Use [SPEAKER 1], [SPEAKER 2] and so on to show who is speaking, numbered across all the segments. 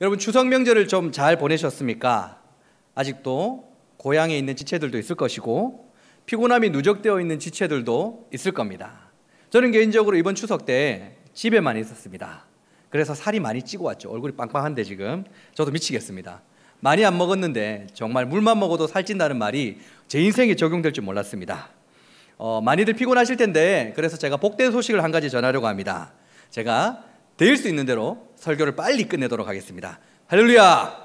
[SPEAKER 1] 여러분 추석 명절을 좀 잘 보내셨습니까? 아직도 고향에 있는 지체들도 있을 것이고 피곤함이 누적되어 있는 지체들도 있을 겁니다. 저는 개인적으로 이번 추석 때 집에만 있었습니다. 그래서 살이 많이 찌고 왔죠. 얼굴이 빵빵한데 지금 저도 미치겠습니다. 많이 안 먹었는데 정말 물만 먹어도 살찐다는 말이 제 인생에 적용될 줄 몰랐습니다. 많이들 피곤하실 텐데 그래서 제가 복된 소식을 한 가지 전하려고 합니다. 제가 될 수 있는 대로 설교를 빨리 끝내도록 하겠습니다. 할렐루야!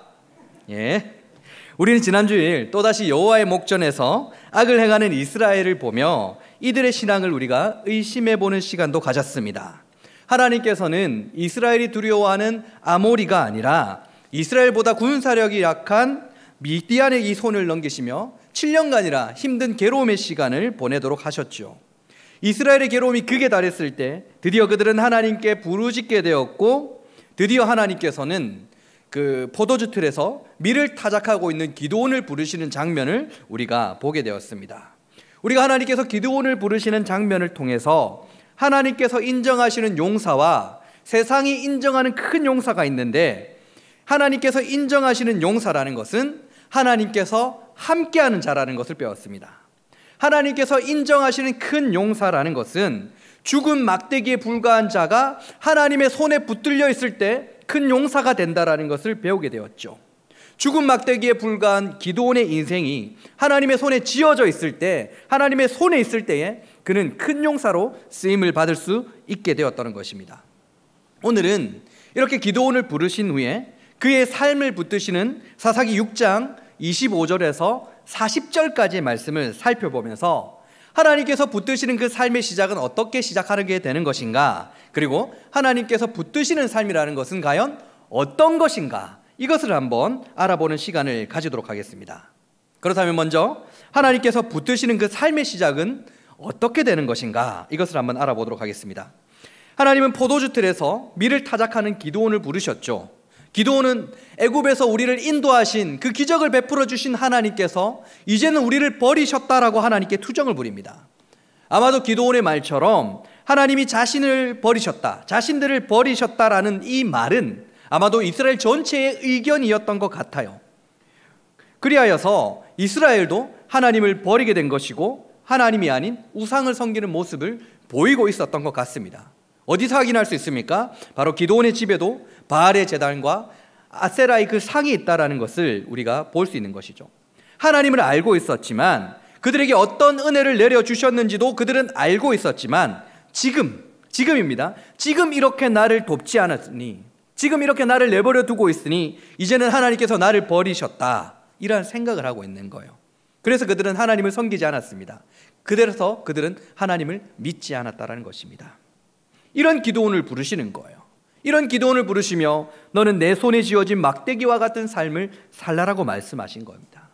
[SPEAKER 1] 예. 우리는 지난주일 또다시 여호와의 목전에서 악을 행하는 이스라엘을 보며 이들의 신앙을 우리가 의심해보는 시간도 가졌습니다. 하나님께서는 이스라엘이 두려워하는 아모리가 아니라 이스라엘보다 군사력이 약한 미디안의 이 손을 넘기시며 7년간이나 힘든 괴로움의 시간을 보내도록 하셨죠. 이스라엘의 괴로움이 극에 달했을 때 드디어 그들은 하나님께 부르짖게 되었고, 드디어 하나님께서는 그 포도주 틀에서 밀을 타작하고 있는 기드온을 부르시는 장면을 우리가 보게 되었습니다. 우리가 하나님께서 기드온을 부르시는 장면을 통해서 하나님께서 인정하시는 용사와 세상이 인정하는 큰 용사가 있는데, 하나님께서 인정하시는 용사라는 것은 하나님께서 함께하는 자라는 것을 배웠습니다. 하나님께서 인정하시는 큰 용사라는 것은 죽은 막대기에 불과한 자가 하나님의 손에 붙들려 있을 때 큰 용사가 된다라는 것을 배우게 되었죠. 죽은 막대기에 불과한 기드온의 인생이 하나님의 손에 쥐어져 있을 때, 하나님의 손에 있을 때에 그는 큰 용사로 쓰임을 받을 수 있게 되었다는 것입니다. 오늘은 이렇게 기드온을 부르신 후에 그의 삶을 붙드시는 사사기 6장 25절에서 40절까지의 말씀을 살펴보면서 하나님께서 붙드시는 그 삶의 시작은 어떻게 시작하게 되는 것인가, 그리고 하나님께서 붙드시는 삶이라는 것은 과연 어떤 것인가, 이것을 한번 알아보는 시간을 가지도록 하겠습니다. 그렇다면 먼저 하나님께서 붙드시는 그 삶의 시작은 어떻게 되는 것인가, 이것을 한번 알아보도록 하겠습니다. 하나님은 포도주 틀에서 밀을 타작하는 기드온을 부르셨죠. 기드온은 애굽에서 우리를 인도하신 그 기적을 베풀어 주신 하나님께서 이제는 우리를 버리셨다라고 하나님께 투정을 부립니다. 아마도 기드온의 말처럼 하나님이 자신을 버리셨다, 자신들을 버리셨다라는 이 말은 아마도 이스라엘 전체의 의견이었던 것 같아요. 그리하여서 이스라엘도 하나님을 버리게 된 것이고 하나님이 아닌 우상을 섬기는 모습을 보이고 있었던 것 같습니다. 어디서 확인할 수 있습니까? 바로 기드온의 집에도 바알의 제단과 아세라의 그 상이 있다라는 것을 우리가 볼 수 있는 것이죠. 하나님을 알고 있었지만, 그들에게 어떤 은혜를 내려주셨는지도 그들은 알고 있었지만, 지금입니다. 지금 이렇게 나를 돕지 않았으니, 지금 이렇게 나를 내버려 두고 있으니 이제는 하나님께서 나를 버리셨다, 이런 생각을 하고 있는 거예요. 그래서 그들은 하나님을 섬기지 않았습니다. 그래서 그들은 하나님을 믿지 않았다라는 것입니다. 이런 기드온을 부르시는 거예요. 이런 기드온을 부르시며 너는 내 손에 쥐어진 막대기와 같은 삶을 살라라고 말씀하신 겁니다.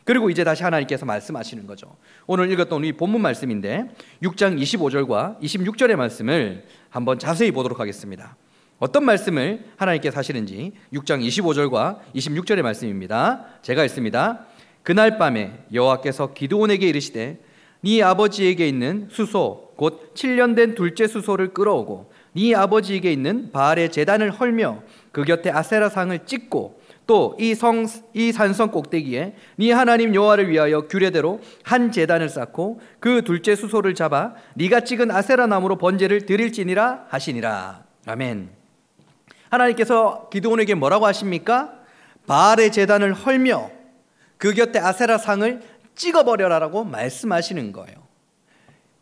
[SPEAKER 1] 그리고 이제 다시 하나님께서 말씀하시는 거죠. 오늘 읽었던 이 본문 말씀인데 6장 25절과 26절의 말씀을 한번 자세히 보도록 하겠습니다. 어떤 말씀을 하나님께서 하시는지 6장 25절과 26절의 말씀입니다. 제가 읽습니다. 그날 밤에 여호와께서 기드온에게 이르시되 네 아버지에게 있는 수소 곧 7년 된 둘째 수소를 끌어오고 네 아버지에게 있는 바알의 제단을 헐며 그 곁에 아세라 상을 찍고 또 이 산성 꼭대기에 네 하나님 여호와를 위하여 규례대로 한 제단을 쌓고 그 둘째 수소를 잡아 네가 찍은 아세라 나무로 번제를 드릴지니라 하시니라. 아멘. 하나님께서 기드온에게 뭐라고 하십니까? 바알의 제단을 헐며 그 곁에 아세라 상을 찍어버려라라고 말씀하시는 거예요.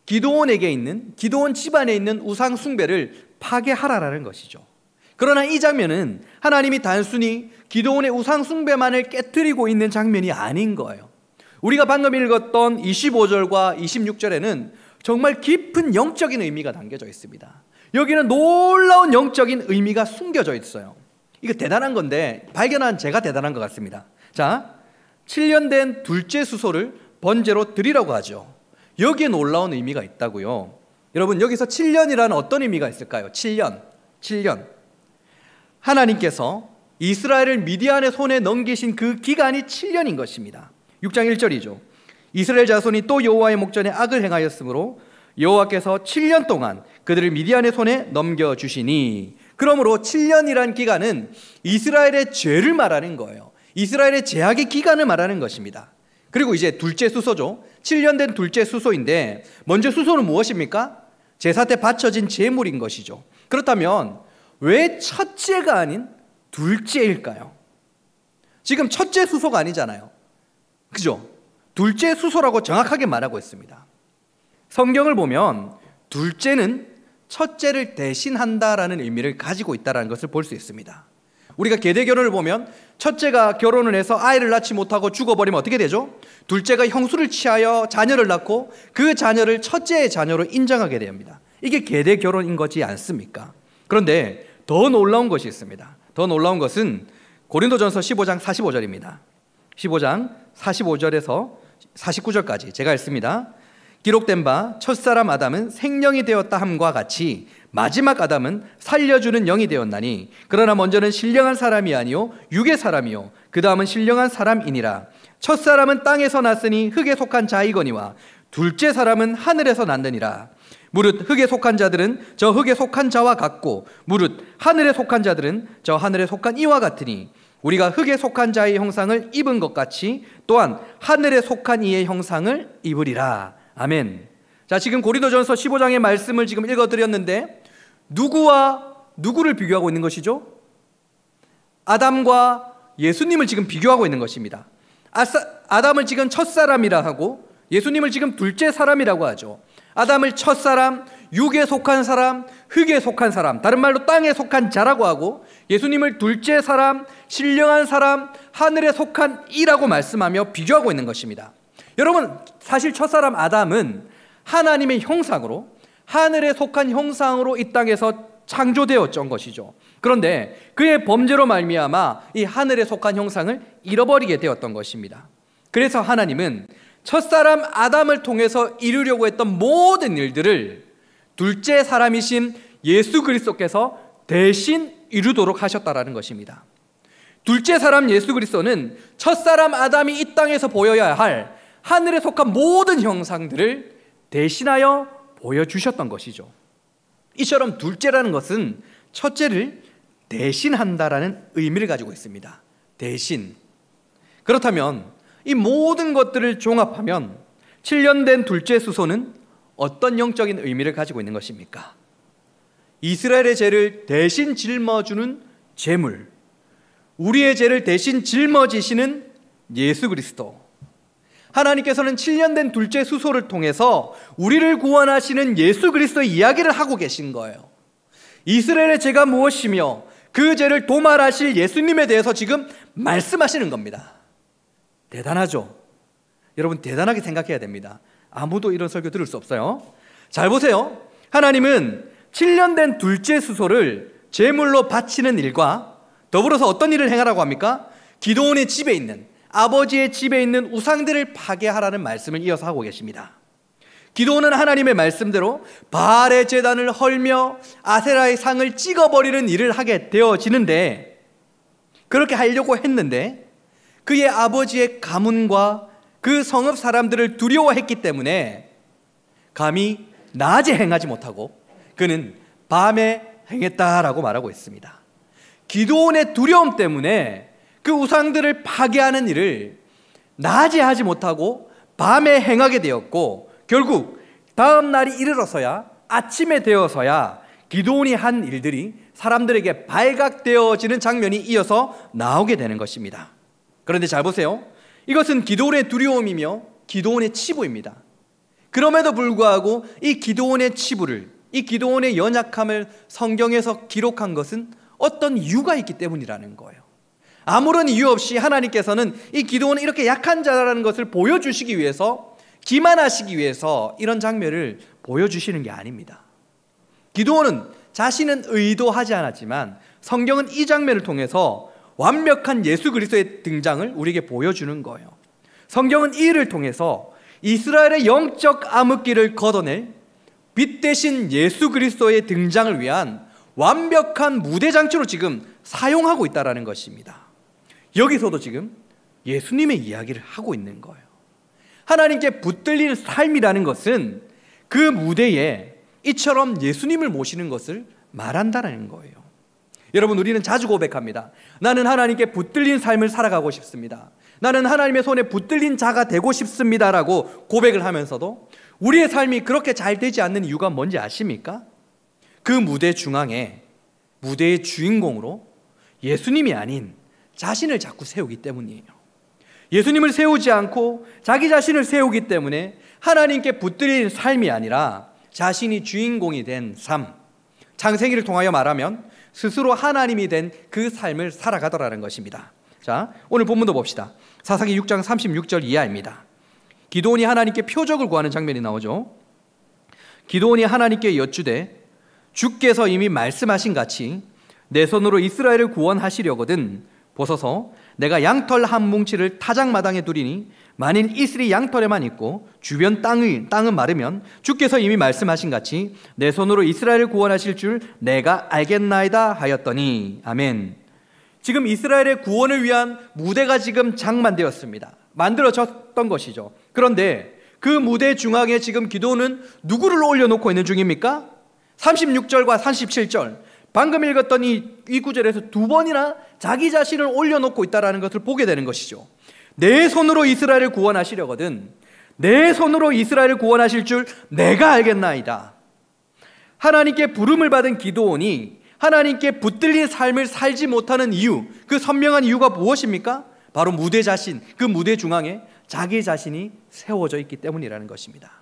[SPEAKER 1] 기드온 집안에 있는 우상 숭배를 파괴하라라는 것이죠. 그러나 이 장면은 하나님이 단순히 기드온의 우상 숭배만을 깨뜨리고 있는 장면이 아닌 거예요. 우리가 방금 읽었던 25절과 26절에는 정말 깊은 영적인 의미가 담겨져 있습니다. 여기는 놀라운 영적인 의미가 숨겨져 있어요. 이거 대단한 건데 발견한 제가 대단한 것 같습니다. 자, 7년 된 둘째 수소를 번제로 드리라고 하죠. 여기에 놀라운 의미가 있다고요. 여러분, 여기서 7년이라는 어떤 의미가 있을까요? 7년. 하나님께서 이스라엘을 미디안의 손에 넘기신 그 기간이 7년인 것입니다. 6장 1절이죠. 이스라엘 자손이 또 여호와의 목전에 악을 행하였으므로 여호와께서 7년 동안 그들을 미디안의 손에 넘겨주시니, 그러므로 7년이란 기간은 이스라엘의 죄를 말하는 거예요. 이스라엘의 제약의 기간을 말하는 것입니다. 그리고 이제 둘째 수소죠. 7년 된 둘째 수소인데, 먼저 수소는 무엇입니까? 제사 때 바쳐진 제물인 것이죠. 그렇다면 왜 첫째가 아닌 둘째일까요? 지금 첫째 수소가 아니잖아요. 그죠? 둘째 수소라고 정확하게 말하고 있습니다. 성경을 보면 둘째는 첫째를 대신한다라는 의미를 가지고 있다는 것을 볼 수 있습니다. 우리가 계대 결혼을 보면 첫째가 결혼을 해서 아이를 낳지 못하고 죽어버리면 어떻게 되죠? 둘째가 형수를 취하여 자녀를 낳고 그 자녀를 첫째의 자녀로 인정하게 됩니다. 이게 계대 결혼인 거지 않습니까? 그런데 더 놀라운 것이 있습니다. 더 놀라운 것은 고린도전서 15장 45절입니다. 15장 45절에서 49절까지 제가 읽습니다. 기록된 바 첫사람 아담은 생령이 되었다 함과 같이 마지막 아담은 살려주는 영이 되었나니 그러나 먼저는 신령한 사람이 아니요 육의 사람이요 그 다음은 신령한 사람이니라. 첫사람은 땅에서 났으니 흙에 속한 자이거니와 둘째 사람은 하늘에서 났느니라. 무릇 흙에 속한 자들은 저 흙에 속한 자와 같고 무릇 하늘에 속한 자들은 저 하늘에 속한 이와 같으니 우리가 흙에 속한 자의 형상을 입은 것 같이 또한 하늘에 속한 이의 형상을 입으리라. 아멘. 자, 지금 고린도전서 15장의 말씀을 지금 읽어드렸는데 누구와 누구를 비교하고 있는 것이죠? 아담과 예수님을 지금 비교하고 있는 것입니다. 아담을 지금 첫사람이라 하고 예수님을 지금 둘째 사람이라고 하죠. 아담을 첫사람, 육에 속한 사람, 흙에 속한 사람, 다른 말로 땅에 속한 자라고 하고 예수님을 둘째 사람, 신령한 사람, 하늘에 속한 이라고 말씀하며 비교하고 있는 것입니다. 여러분, 사실 첫사람 아담은 하나님의 형상으로, 하늘에 속한 형상으로 이 땅에서 창조되었던 것이죠. 그런데 그의 범죄로 말미암아 이 하늘에 속한 형상을 잃어버리게 되었던 것입니다. 그래서 하나님은 첫사람 아담을 통해서 이루려고 했던 모든 일들을 둘째 사람이신 예수 그리스도께서 대신 이루도록 하셨다라는 것입니다. 둘째 사람 예수 그리스도는 첫사람 아담이 이 땅에서 보여야 할 하늘에 속한 모든 형상들을 대신하여 보여주셨던 것이죠. 이처럼 둘째라는 것은 첫째를 대신한다라는 의미를 가지고 있습니다. 대신. 그렇다면 이 모든 것들을 종합하면 7년 된 둘째 수소는 어떤 영적인 의미를 가지고 있는 것입니까? 이스라엘의 죄를 대신 짊어주는 제물, 우리의 죄를 대신 짊어지시는 예수 그리스도. 하나님께서는 7년 된 둘째 수소를 통해서 우리를 구원하시는 예수 그리스도의 이야기를 하고 계신 거예요. 이스라엘의 죄가 무엇이며 그 죄를 도말하실 예수님에 대해서 지금 말씀하시는 겁니다. 대단하죠? 여러분, 대단하게 생각해야 됩니다. 아무도 이런 설교 들을 수 없어요. 잘 보세요. 하나님은 7년 된 둘째 수소를 제물로 바치는 일과 더불어서 어떤 일을 행하라고 합니까? 기드온의 집에 있는, 아버지의 집에 있는 우상들을 파괴하라는 말씀을 이어서 하고 계십니다. 기드온은 하나님의 말씀대로 바알의 제단을 헐며 아세라의 상을 찍어버리는 일을 하게 되어지는데, 그렇게 하려고 했는데 그의 아버지의 가문과 그 성읍 사람들을 두려워했기 때문에 감히 낮에 행하지 못하고 그는 밤에 행했다라고 말하고 있습니다. 기드온의 두려움 때문에 그 우상들을 파괴하는 일을 낮에 하지 못하고 밤에 행하게 되었고, 결국 다음 날이 이르러서야, 아침에 되어서야 기드온이 한 일들이 사람들에게 발각되어지는 장면이 이어서 나오게 되는 것입니다. 그런데 잘 보세요. 이것은 기드온의 두려움이며 기드온의 치부입니다. 그럼에도 불구하고 이 기드온의 치부를, 이 기드온의 연약함을 성경에서 기록한 것은 어떤 이유가 있기 때문이라는 거예요. 아무런 이유 없이 하나님께서는 이 기드온은 이렇게 약한 자라는 것을 보여주시기 위해서, 기만하시기 위해서 이런 장면을 보여주시는 게 아닙니다. 기드온은 자신은 의도하지 않았지만 성경은 이 장면을 통해서 완벽한 예수 그리스도의 등장을 우리에게 보여주는 거예요. 성경은 이 일을 통해서 이스라엘의 영적 암흑기를 걷어낼 빛 대신 예수 그리스도의 등장을 위한 완벽한 무대장치로 지금 사용하고 있다는 것입니다. 여기서도 지금 예수님의 이야기를 하고 있는 거예요. 하나님께 붙들리는 삶이라는 것은 그 무대에 이처럼 예수님을 모시는 것을 말한다는 거예요. 여러분, 우리는 자주 고백합니다. 나는 하나님께 붙들린 삶을 살아가고 싶습니다. 나는 하나님의 손에 붙들린 자가 되고 싶습니다라고 고백을 하면서도 우리의 삶이 그렇게 잘 되지 않는 이유가 뭔지 아십니까? 그 무대 중앙에 무대의 주인공으로 예수님이 아닌 자신을 자꾸 세우기 때문이에요. 예수님을 세우지 않고 자기 자신을 세우기 때문에 하나님께 붙들린 삶이 아니라 자신이 주인공이 된 삶, 창세기를 통하여 말하면 스스로 하나님이 된 그 삶을 살아가더라는 것입니다. 자, 오늘 본문도 봅시다. 사사기 6장 36절 이하입니다. 기드온이 하나님께 표적을 구하는 장면이 나오죠. 기드온이 하나님께 여쭈되 주께서 이미 말씀하신 같이 내 손으로 이스라엘을 구원하시려거든 보소서 내가 양털 한 뭉치를 타작마당에 두리니 만일 이슬이 양털에만 있고 주변 땅은 마르면 주께서 이미 말씀하신 같이 내 손으로 이스라엘을 구원하실 줄 내가 알겠나이다 하였더니. 아멘. 지금 이스라엘의 구원을 위한 무대가 지금 장만되었습니다. 만들어졌던 것이죠. 그런데 그 무대 중앙에 지금 기도는 누구를 올려놓고 있는 중입니까? 36절과 37절 방금 읽었던 이 구절에서 두 번이나 자기 자신을 올려놓고 있다는 것을 보게 되는 것이죠. 내 손으로 이스라엘을 구원하시려거든 내 손으로 이스라엘을 구원하실 줄 내가 알겠나이다. 하나님께 부름을 받은 기드온이 하나님께 붙들린 삶을 살지 못하는 이유, 그 선명한 이유가 무엇입니까? 바로 무대 자신, 그 무대 중앙에 자기 자신이 세워져 있기 때문이라는 것입니다.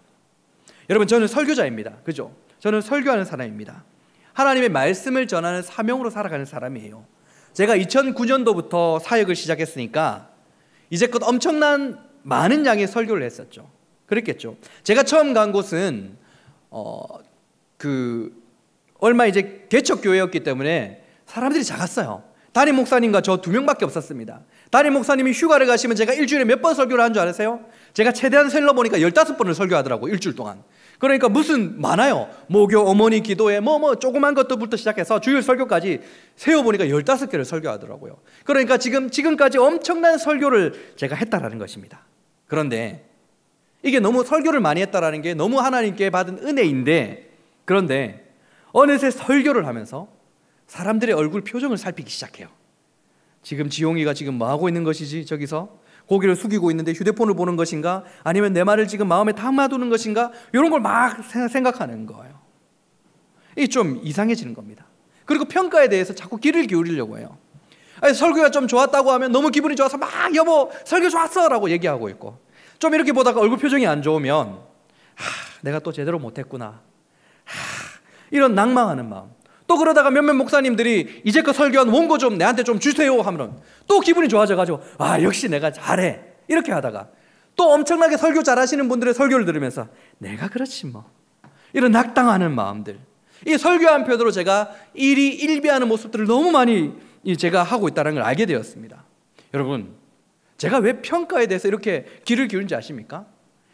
[SPEAKER 1] 여러분, 저는 설교자입니다. 그죠? 저는 설교하는 사람입니다. 하나님의 말씀을 전하는 사명으로 살아가는 사람이에요. 제가 2009년도부터 사역을 시작했으니까 이제껏 엄청난 많은 양의 설교를 했었죠. 그랬겠죠. 제가 처음 간 곳은 얼마 이제 개척교회였기 때문에 사람들이 작았어요. 담임 목사님과 저 2명밖에 없었습니다. 담임 목사님이 휴가를 가시면 제가 일주일에 몇 번 설교를 한 줄 아세요? 제가 최대한 셀러 보니까 15번을 설교하더라고요. 일주일 동안. 그러니까 무슨 많아요. 모교, 어머니 기도회 조그만 것부터 시작해서 주일 설교까지 세어보니까 15개를 설교하더라고요. 그러니까 지금까지 엄청난 설교를 제가 했다라는 것입니다. 그런데 이게 너무 설교를 많이 했다라는 게 너무 하나님께 받은 은혜인데, 그런데 어느새 설교를 하면서 사람들의 얼굴 표정을 살피기 시작해요. 지금 지용이가 지금 뭐 하고 있는 것이지? 저기서 고개를 숙이고 있는데 휴대폰을 보는 것인가? 아니면 내 말을 지금 마음에 담아두는 것인가? 이런 걸 막 생각하는 거예요. 이게 좀 이상해지는 겁니다. 그리고 평가에 대해서 자꾸 귀를 기울이려고 해요. 아니, 설교가 좀 좋았다고 하면 너무 기분이 좋아서 막 여보 설교 좋았어 라고 얘기하고 있고, 좀 이렇게 보다가 얼굴 표정이 안 좋으면 내가 또 제대로 못했구나, 이런 낭망하는 마음. 또 그러다가 몇몇 목사님들이 이제껏 설교한 원고 좀 내한테 좀 주세요 하면 또 기분이 좋아져가지고 역시 내가 잘해 이렇게 하다가 또 엄청나게 설교 잘하시는 분들의 설교를 들으면서 내가 그렇지 뭐, 이런 낙당하는 마음들. 이 설교 한편으로 제가 일비하는 모습들을 너무 많이 제가 하고 있다는 걸 알게 되었습니다. 여러분, 제가 왜 평가에 대해서 이렇게 귀를 기울인지 아십니까?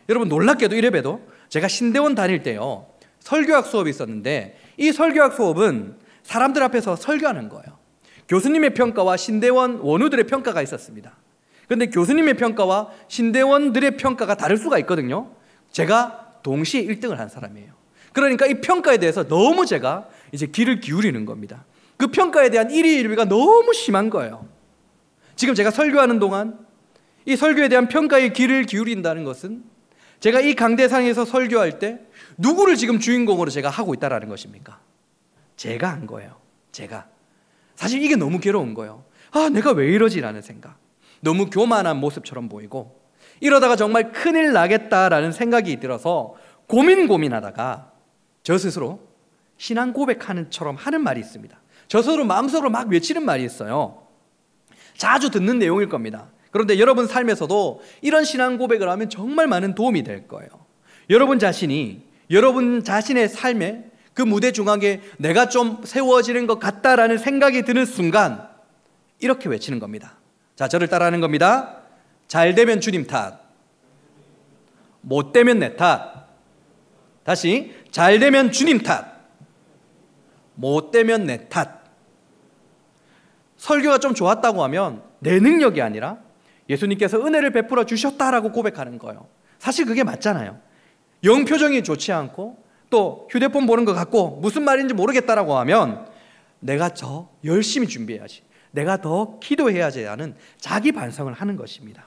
[SPEAKER 1] 여러분, 놀랍게도 이래봬도 제가 신대원 다닐 때요 설교학 수업이 있었는데, 이 설교학 수업은 사람들 앞에서 설교하는 거예요. 교수님의 평가와 신대원 원우들의 평가가 있었습니다. 그런데 교수님의 평가와 신대원들의 평가가 다를 수가 있거든요. 제가 동시에 1등을 한 사람이에요. 그러니까 이 평가에 대해서 너무 제가 이제 귀를 기울이는 겁니다. 그 평가에 대한 일희일비가 너무 심한 거예요. 지금 제가 설교하는 동안 이 설교에 대한 평가에 귀를 기울인다는 것은 제가 이 강대상에서 설교할 때 누구를 지금 주인공으로 제가 하고 있다는 것입니까? 제가 한 거예요. 제가. 사실 이게 너무 괴로운 거예요. 내가 왜 이러지라는 생각. 너무 교만한 모습처럼 보이고, 이러다가 정말 큰일 나겠다라는 생각이 들어서 고민하다가 저 스스로 신앙 고백하는 처럼 하는 말이 있습니다. 저 스스로 마음속으로 막 외치는 말이 있어요. 자주 듣는 내용일 겁니다. 그런데 여러분 삶에서도 이런 신앙 고백을 하면 정말 많은 도움이 될 거예요. 여러분 자신의 삶에 그 무대 중앙에 내가 좀 세워지는 것 같다라는 생각이 드는 순간 이렇게 외치는 겁니다. 자, 저를 따라하는 겁니다. 잘 되면 주님 탓, 못 되면 내 탓. 다시, 잘 되면 주님 탓, 못 되면 내 탓. 설교가 좀 좋았다고 하면 내 능력이 아니라 예수님께서 은혜를 베풀어 주셨다라고 고백하는 거예요. 사실 그게 맞잖아요. 영 표정이 좋지 않고 또 휴대폰 보는 것 같고 무슨 말인지 모르겠다라고 하면 내가 더 열심히 준비해야지, 내가 더 기도해야지 하는 자기 반성을 하는 것입니다.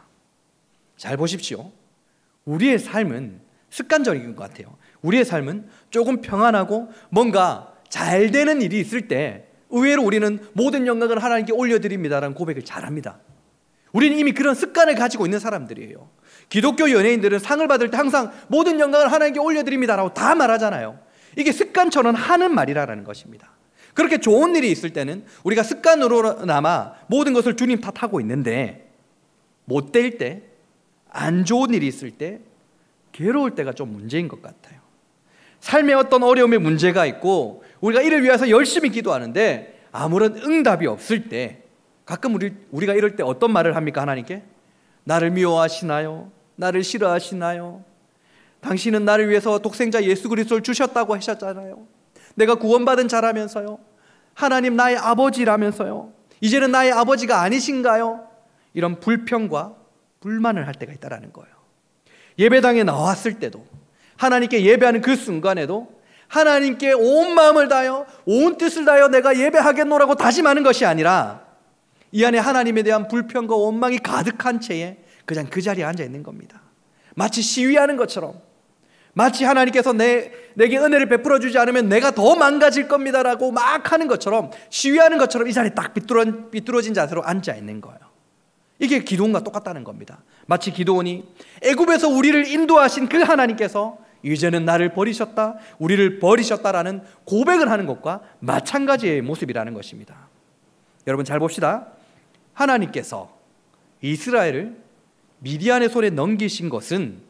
[SPEAKER 1] 잘 보십시오. 우리의 삶은 습관적인 것 같아요. 우리의 삶은 조금 평안하고 뭔가 잘 되는 일이 있을 때 의외로 우리는 모든 영광을 하나님께 올려드립니다라는 고백을 잘합니다. 우리는 이미 그런 습관을 가지고 있는 사람들이에요. 기독교 연예인들은 상을 받을 때 항상 모든 영광을 하나님께 올려드립니다라고 다 말하잖아요. 이게 습관처럼 하는 말이라는 것입니다. 그렇게 좋은 일이 있을 때는 우리가 습관으로나마 모든 것을 주님 탓하고 있는데, 못 될 때, 안 좋은 일이 있을 때, 괴로울 때가 좀 문제인 것 같아요. 삶에 어떤 어려움의 문제가 있고 우리가 이를 위해서 열심히 기도하는데 아무런 응답이 없을 때, 가끔 우리가 이럴 때 어떤 말을 합니까? 하나님께 나를 미워하시나요? 나를 싫어하시나요? 당신은 나를 위해서 독생자 예수 그리스도를 주셨다고 하셨잖아요. 내가 구원받은 자라면서요, 하나님 나의 아버지라면서요, 이제는 나의 아버지가 아니신가요? 이런 불평과 불만을 할 때가 있다는 거예요. 예배당에 나왔을 때도, 하나님께 예배하는 그 순간에도 하나님께 온 마음을 다하여 온 뜻을 다하여 내가 예배하겠노라고 다짐하는 것이 아니라 이 안에 하나님에 대한 불평과 원망이 가득한 채에 그냥 그 자리에 앉아 있는 겁니다. 마치 시위하는 것처럼, 마치 하나님께서 내게 은혜를 베풀어 주지 않으면 내가 더 망가질 겁니다라고 막 하는 것처럼, 시위하는 것처럼 이 자리에 딱 삐뚤어진 자세로 앉아 있는 거예요. 이게 기도원과 똑같다는 겁니다. 마치 기도원이 애굽에서 우리를 인도하신 그 하나님께서 이제는 나를 버리셨다, 우리를 버리셨다라는 고백을 하는 것과 마찬가지의 모습이라는 것입니다. 여러분 잘 봅시다. 하나님께서 이스라엘을 미디안의 손에 넘기신 것은,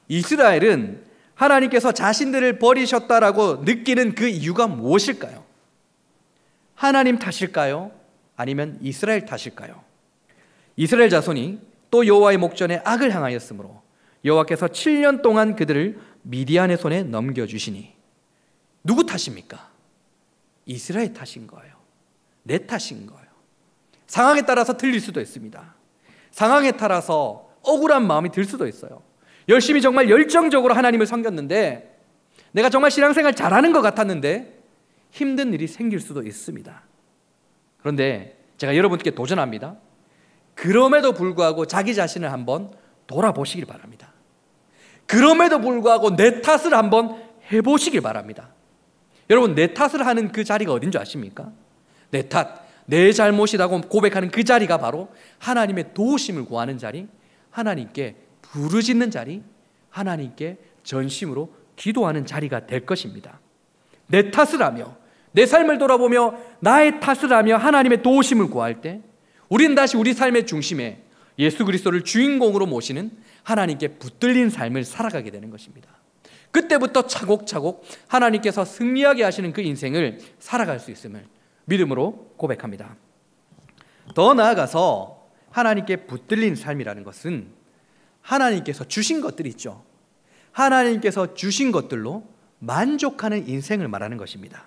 [SPEAKER 1] 이스라엘은 하나님께서 자신들을 버리셨다라고 느끼는 그 이유가 무엇일까요? 하나님 탓일까요? 아니면 이스라엘 탓일까요? 이스라엘 자손이 또 여호와의 목전에 악을 행하였으므로 여호와께서 7년 동안 그들을 미디안의 손에 넘겨주시니, 누구 탓입니까? 이스라엘 탓인 거예요. 내 탓인 거예요. 상황에 따라서 틀릴 수도 있습니다. 상황에 따라서 억울한 마음이 들 수도 있어요. 열심히 정말 열정적으로 하나님을 섬겼는데, 내가 정말 신앙생활 잘하는 것 같았는데 힘든 일이 생길 수도 있습니다. 그런데 제가 여러분께 도전합니다. 그럼에도 불구하고 자기 자신을 한번 돌아보시길 바랍니다. 그럼에도 불구하고 내 탓을 한번 해보시길 바랍니다. 여러분, 내 탓을 하는 그 자리가 어딘 줄 아십니까? 내 탓, 내 잘못이라고 고백하는 그 자리가 바로 하나님의 도우심을 구하는 자리, 하나님께 부르짖는 자리, 하나님께 전심으로 기도하는 자리가 될 것입니다. 내 탓을 하며, 내 삶을 돌아보며 나의 탓을 하며 하나님의 도우심을 구할 때 우리는 다시 우리 삶의 중심에 예수 그리스도를 주인공으로 모시는 하나님께 붙들린 삶을 살아가게 되는 것입니다. 그때부터 차곡차곡 하나님께서 승리하게 하시는 그 인생을 살아갈 수 있음을 믿음으로 고백합니다. 더 나아가서 하나님께 붙들린 삶이라는 것은 하나님께서 주신 것들이 있죠. 하나님께서 주신 것들로 만족하는 인생을 말하는 것입니다.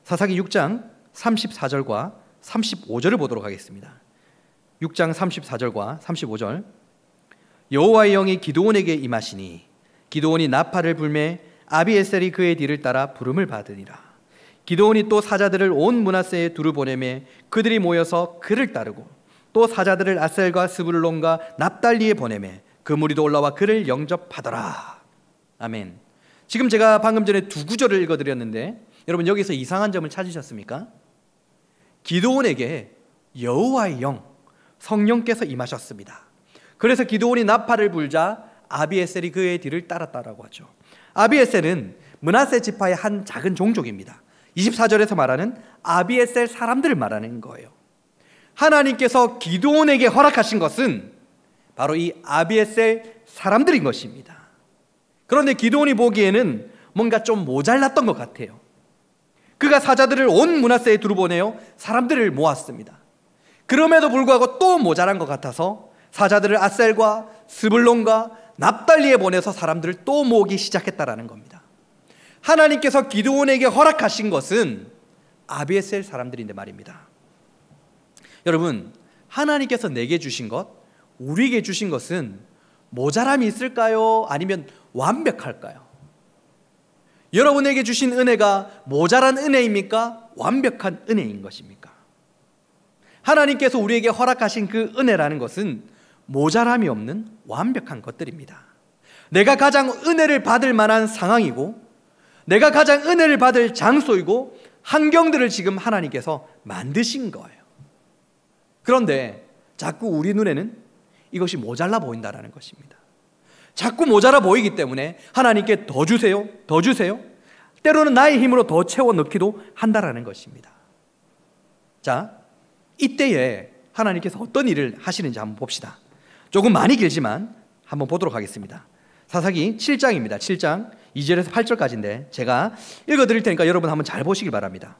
[SPEAKER 1] 사사기 6장 34절과 35절을 보도록 하겠습니다. 6장 34절과 35절. 여호와의 영이 기드온에게 임하시니 기드온이 나팔을 불매 아비에셀이 그의 뒤를 따라 부름을 받으니라. 기드온이 또 사자들을 온 므낫세에 두루 보내매 그들이 모여서 그를 따르고, 또 사자들을 아셀과 스불론과 납달리에 보내매 그 무리도 올라와 그를 영접하더라. 아멘. 지금 제가 방금 전에 두 구절을 읽어드렸는데 여러분 여기서 이상한 점을 찾으셨습니까? 기드온에게 여호와의 영, 성령께서 임하셨습니다. 그래서 기드온이 나팔을 불자 아비에셀이 그의 뒤를 따랐다라고 하죠. 아비에셀은 므낫세 지파의 한 작은 종족입니다. 24절에서 말하는 아비에셀 사람들을 말하는 거예요. 하나님께서 기드온에게 허락하신 것은 바로 이 아비에셀 사람들인 것입니다. 그런데 기드온이 보기에는 뭔가 좀 모자랐던 것 같아요. 그가 사자들을 온 므낫세에 두루 보내어 사람들을 모았습니다. 그럼에도 불구하고 또 모자란 것 같아서 사자들을 아셀과 스불론과 납달리에 보내서 사람들을 또 모으기 시작했다라는 겁니다. 하나님께서 기드온에게 허락하신 것은 아비에셀 사람들인데 말입니다. 여러분, 하나님께서 내게 주신 것, 우리에게 주신 것은 모자람이 있을까요? 아니면 완벽할까요? 여러분에게 주신 은혜가 모자란 은혜입니까? 완벽한 은혜인 것입니까? 하나님께서 우리에게 허락하신 그 은혜라는 것은 모자람이 없는 완벽한 것들입니다. 내가 가장 은혜를 받을 만한 상황이고, 내가 가장 은혜를 받을 장소이고, 환경들을 지금 하나님께서 만드신 거예요. 그런데 자꾸 우리 눈에는 이것이 모자라 보인다는 것입니다. 자꾸 모자라 보이기 때문에 하나님께 더 주세요, 더 주세요, 때로는 나의 힘으로 더 채워 넣기도 한다라는 것입니다. 자, 이때에 하나님께서 어떤 일을 하시는지 한번 봅시다. 조금 많이 길지만 한번 보도록 하겠습니다. 사사기 7장입니다. 7장 2절에서 8절까지인데 제가 읽어드릴 테니까 여러분 한번 잘 보시길 바랍니다.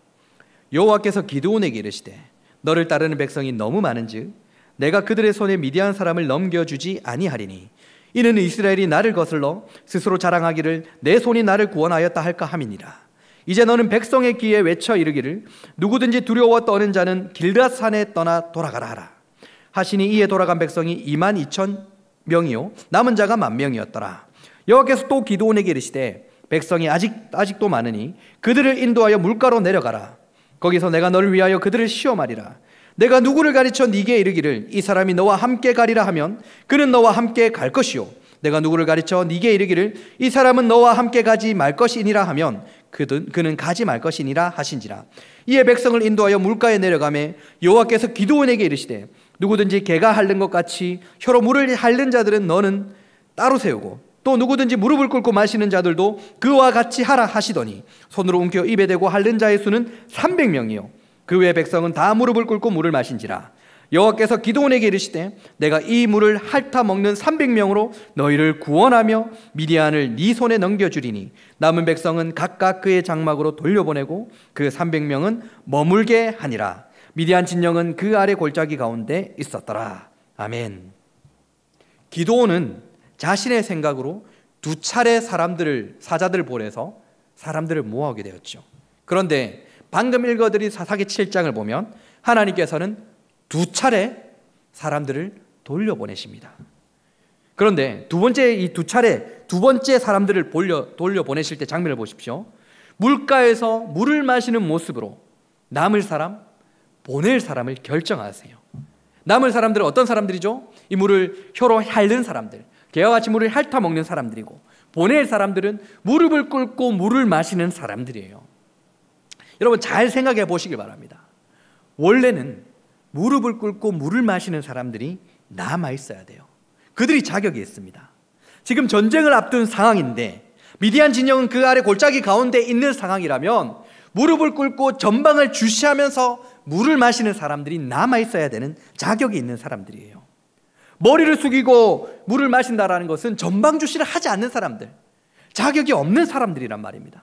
[SPEAKER 1] 여호와께서 기드온에게 이르시되 너를 따르는 백성이 너무 많은즉 내가 그들의 손에 미디안 사람을 넘겨주지 아니하리니 이는 이스라엘이 나를 거슬러 스스로 자랑하기를 내 손이 나를 구원하였다 할까 함이니라. 이제 너는 백성의 귀에 외쳐 이르기를 누구든지 두려워 떠는 자는 길르앗 산에 떠나 돌아가라 하라. 하시니 이에 돌아간 백성이 22,000명이요 남은 자가 10,000명이었더라. 여호와께서 또 기드온에게 이르시되 백성이 아직도 많으니 그들을 인도하여 물가로 내려가라. 거기서 내가 너를 위하여 그들을 시험하리라. 내가 누구를 가르쳐 네게 이르기를 이 사람이 너와 함께 가리라 하면 그는 너와 함께 갈 것이요 내가 누구를 가르쳐 네게 이르기를 이 사람은 너와 함께 가지 말 것이니라 하면 그는 가지 말 것이니라 하신지라. 이에 백성을 인도하여 물가에 내려가매 여호와께서 기드온에게 이르시되 누구든지 개가 핥는 것 같이 혀로 물을 핥는 자들은 너는 따로 세우고 또 누구든지 무릎을 꿇고 마시는 자들도 그와 같이 하라 하시더니 손으로 움켜 입에 대고 핥는 자의 수는 300명이요 그 외 백성은 다 무릎을 꿇고 물을 마신지라. 여호와께서 기드온에게 이르시되 내가 이 물을 핥아 먹는 300명으로 너희를 구원하며 미디안을 네 손에 넘겨주리니 남은 백성은 각각 그의 장막으로 돌려보내고 그 300명은 머물게 하니라. 미디안 진영은 그 아래 골짜기 가운데 있었더라. 아멘. 기드온은 자신의 생각으로 2차례 사자들을 보내서 사람들을 모아오게 되었죠. 그런데 방금 읽어드린 사사기 7장을 보면 하나님께서는 2차례 사람들을 돌려보내십니다. 그런데 두 번째 사람들을 돌려보내실 때 장면을 보십시오. 물가에서 물을 마시는 모습으로 남을 사람, 보낼 사람을 결정하세요. 남을 사람들은 어떤 사람들이죠? 이 물을 혀로 핥는 사람들, 개와 같이 물을 핥아 먹는 사람들이고, 보낼 사람들은 무릎을 꿇고 물을 마시는 사람들이에요. 여러분 잘 생각해 보시길 바랍니다. 원래는 무릎을 꿇고 물을 마시는 사람들이 남아 있어야 돼요. 그들이 자격이 있습니다. 지금 전쟁을 앞둔 상황인데 미디안 진영은 그 아래 골짜기 가운데 있는 상황이라면 무릎을 꿇고 전방을 주시하면서 물을 마시는 사람들이 남아 있어야 되는 자격이 있는 사람들이에요. 머리를 숙이고 물을 마신다라는 것은 전방 주시를 하지 않는 사람들, 자격이 없는 사람들이란 말입니다.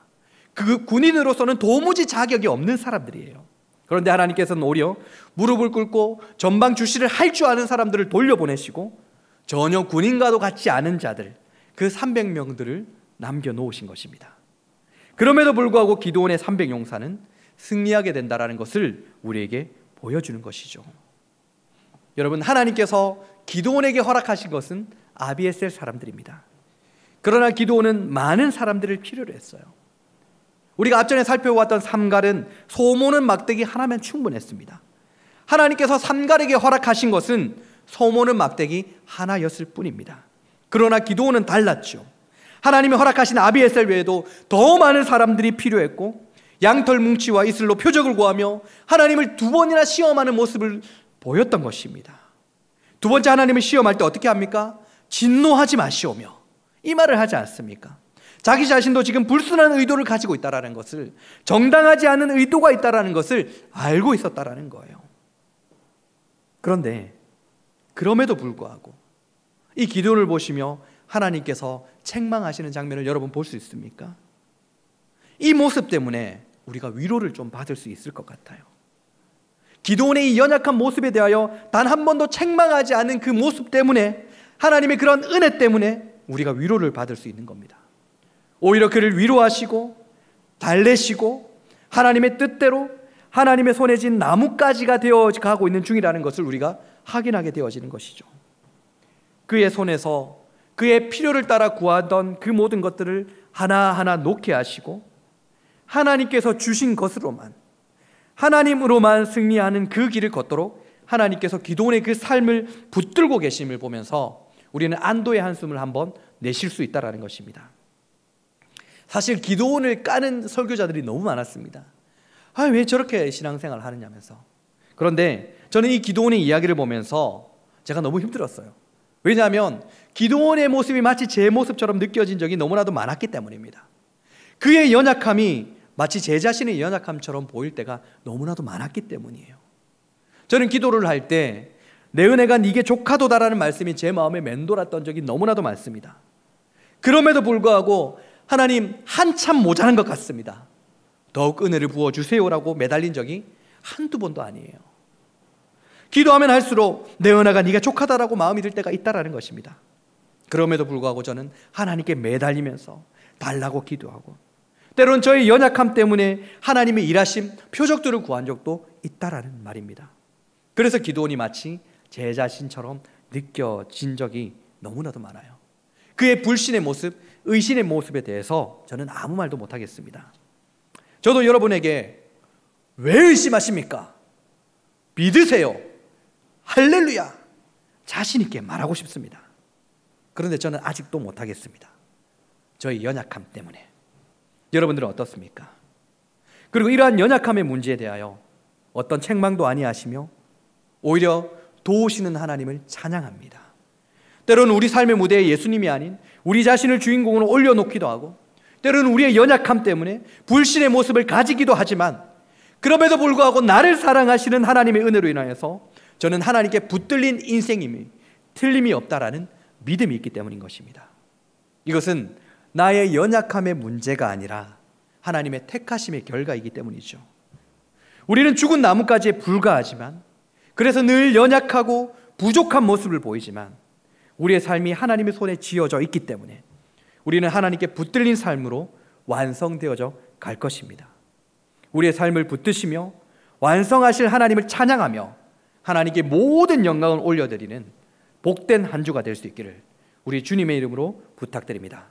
[SPEAKER 1] 그 군인으로서는 도무지 자격이 없는 사람들이에요. 그런데 하나님께서는 오히려 무릎을 꿇고 전방 주시를 할 줄 아는 사람들을 돌려보내시고 전혀 군인과도 같지 않은 자들, 그 300명들을 남겨놓으신 것입니다. 그럼에도 불구하고 기드온의 300용사는 승리하게 된다는 것을 우리에게 보여주는 것이죠. 여러분, 하나님께서 기드온에게 허락하신 것은 아비에셀 사람들입니다. 그러나 기드온은 많은 사람들을 필요로 했어요. 우리가 앞전에 살펴보았던 삼갈은 소모는 막대기 하나면 충분했습니다. 하나님께서 삼갈에게 허락하신 것은 소모는 막대기 하나였을 뿐입니다. 그러나 기드온은 달랐죠. 하나님이 허락하신 아비에셀 외에도 더 많은 사람들이 필요했고 양털 뭉치와 이슬로 표적을 구하며 하나님을 2번이나 시험하는 모습을 보였던 것입니다. 2번째 하나님을 시험할 때 어떻게 합니까? 진노하지 마시오며 이 말을 하지 않습니까? 자기 자신도 지금 불순한 의도를 가지고 있다는 것을, 정당하지 않은 의도가 있다는 것을 알고 있었다는 거예요. 그런데 그럼에도 불구하고 이 기도를 보시며 하나님께서 책망하시는 장면을 여러분 볼 수 있습니까? 이 모습 때문에 우리가 위로를 좀 받을 수 있을 것 같아요. 기드온의 이 연약한 모습에 대하여 단 한 번도 책망하지 않은 그 모습 때문에, 하나님의 그런 은혜 때문에 우리가 위로를 받을 수 있는 겁니다. 오히려 그를 위로하시고 달래시고 하나님의 뜻대로 하나님의 손에 쥔 나뭇가지가 되어가고 있는 중이라는 것을 우리가 확인하게 되어지는 것이죠. 그의 손에서 그의 필요를 따라 구하던 그 모든 것들을 하나하나 놓게 하시고 하나님께서 주신 것으로만, 하나님으로만 승리하는 그 길을 걷도록 하나님께서 기도원의 그 삶을 붙들고 계심을 보면서 우리는 안도의 한숨을 한번 내쉴 수 있다는 것입니다. 사실 기도원을 까는 설교자들이 너무 많았습니다. 왜 저렇게 신앙생활을 하느냐면서. 그런데 저는 이 기도원의 이야기를 보면서 제가 너무 힘들었어요. 왜냐하면 기도원의 모습이 마치 제 모습처럼 느껴진 적이 너무나도 많았기 때문입니다. 그의 연약함이 마치 제 자신의 연약함처럼 보일 때가 너무나도 많았기 때문이에요. 저는 기도를 할 때 내 은혜가 네게 족하도다라는 말씀이 제 마음에 맴돌았던 적이 너무나도 많습니다. 그럼에도 불구하고 하나님 한참 모자란 것 같습니다. 더욱 은혜를 부어주세요라고 매달린 적이 한두 번도 아니에요. 기도하면 할수록 내 은혜가 네가 족하다라고 마음이 들 때가 있다라는 것입니다. 그럼에도 불구하고 저는 하나님께 매달리면서 달라고 기도하고 때로는 저의 연약함 때문에 하나님의 일하심 표적들을 구한 적도 있다라는 말입니다. 그래서 기도원이 마치 제 자신처럼 느껴진 적이 너무나도 많아요. 그의 불신의 모습, 의신의 모습에 대해서 저는 아무 말도 못하겠습니다. 저도 여러분에게 왜 의심하십니까? 믿으세요. 할렐루야. 자신 있게 말하고 싶습니다. 그런데 저는 아직도 못하겠습니다. 저의 연약함 때문에. 여러분들은 어떻습니까? 그리고 이러한 연약함의 문제에 대하여 어떤 책망도 아니하시며 오히려 도우시는 하나님을 찬양합니다. 때로는 우리 삶의 무대에 예수님이 아닌 우리 자신을 주인공으로 올려놓기도 하고 때로는 우리의 연약함 때문에 불신의 모습을 가지기도 하지만 그럼에도 불구하고 나를 사랑하시는 하나님의 은혜로 인하여서 저는 하나님께 붙들린 인생임이 틀림이 없다라는 믿음이 있기 때문인 것입니다. 이것은 나의 연약함의 문제가 아니라 하나님의 택하심의 결과이기 때문이죠. 우리는 죽은 나뭇가지에 불과하지만 그래서 늘 연약하고 부족한 모습을 보이지만 우리의 삶이 하나님의 손에 쥐어져 있기 때문에 우리는 하나님께 붙들린 삶으로 완성되어져 갈 것입니다. 우리의 삶을 붙드시며 완성하실 하나님을 찬양하며 하나님께 모든 영광을 올려드리는 복된 한 주가 될 수 있기를 우리 주님의 이름으로 부탁드립니다.